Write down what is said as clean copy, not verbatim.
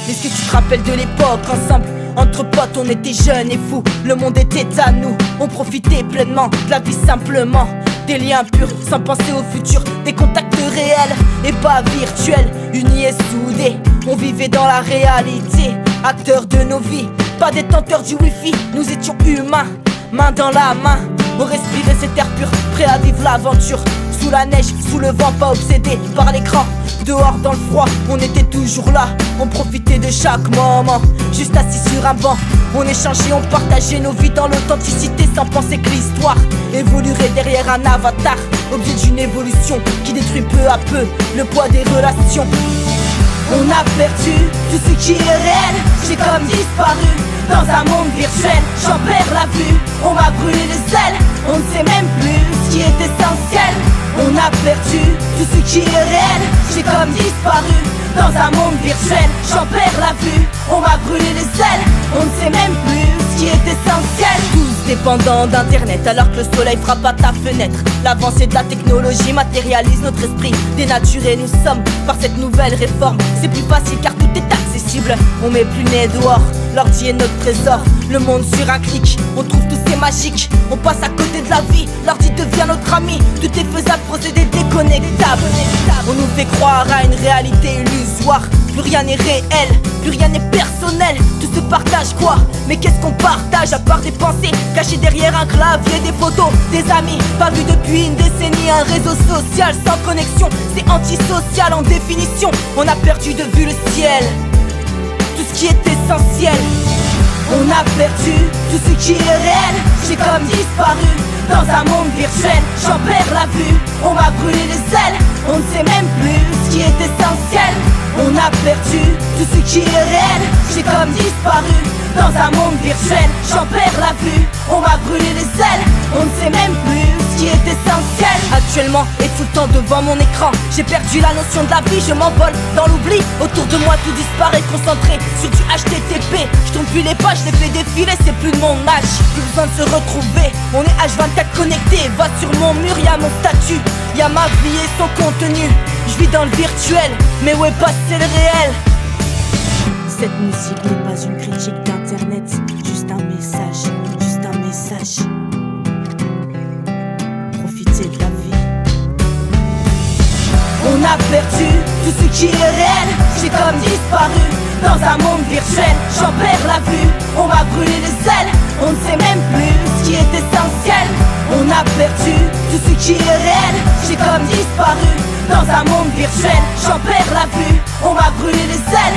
Est-ce que tu te rappelles de l'époque, ensemble, entre potes on était jeunes et fous. Le monde était à nous, on profitait pleinement de la vie simplement. Des liens purs, sans penser au futur. Des contacts réels et pas virtuels. Unis et soudés, on vivait dans la réalité. Acteurs de nos vies, pas détenteurs du wifi. Nous étions humains, main dans la main. On respirait cet air pur, prêt à vivre l'aventure. Sous la neige, sous le vent, pas obsédé par l'écran. Dehors dans le froid, on était toujours là. On profitait de chaque moment, juste assis sur un banc. On échangeait, on partageait nos vies dans l'authenticité, sans penser que l'histoire évoluerait derrière un avatar. Objet d'une évolution qui détruit peu à peu le poids des relations. On a perdu tout ce qui est réel. J'ai comme disparu dans un monde virtuel. J'en perds la vue, on m'a brûlé les ailes. On ne sait même plus ce qui est essentiel. On a perdu tout ce qui est réel. J'ai comme disparu dans un monde virtuel. J'en perds la vue, on m'a brûlé les ailes. On ne sait même plus ce qui est essentiel. Tous dépendants d'internet alors que le soleil frappe à ta fenêtre. L'avancée de la technologie matérialise notre esprit. Dénaturés nous sommes par cette nouvelle réforme. C'est plus facile car tout est accessible. On met plus le nez dehors, l'ordi est notre trésor. Le monde sur un clic, on trouve tout c'est magique. On passe à côté de la vie, l'ordi devient notre ami. Tout est faisable, procédé déconnectable. On nous fait croire à une réalité illusoire. Plus rien n'est réel, plus rien n'est personnel. Tout se partage quoi? Mais qu'est-ce qu'on partage à part des pensées cachées derrière un clavier, des photos, des amis pas vus depuis une décennie. Un réseau social sans connexion, c'est antisocial en définition. On a perdu de vue le ciel, tout ce qui est essentiel. On a perdu tout ce qui est réel. J'ai comme disparu dans un monde virtuel. J'en perds la vue, on m'a brûlé les ailes. On ne sait même plus ce qui est essentiel. On a perdu tout ce qui est réel. J'ai comme disparu dans un monde virtuel. J'en perds la vue, on m'a brûlé les ailes. On ne sait même plus ce qui est essentiel. Actuellement et tout le temps devant mon écran, j'ai perdu la notion de la vie, je m'envole dans l'oubli. Autour de moi tout disparaît, concentré sur du HTTP. Je tourne plus les pages, je les fais défiler, c'est plus de mon âge. Plus besoin de se retrouver, on est H24 connecté. Va sur mon mur, y'a mon statut, y'a ma vie et son contenu. Je vis dans le virtuel, mais où est passé le réel? Cette musique n'est pas une critique d'internet, juste un message, juste un message. Profitez de la vie. On a perdu tout ce qui est réel. J'ai comme disparu dans un monde virtuel. J'en perds la vue, on m'a brûlé les ailes. On ne sait même plus ce qui est essentiel. On a perdu tout ce qui est réel. J'ai comme disparu dans un monde virtuel. J'en perds la vue, on m'a brûlé les ailes.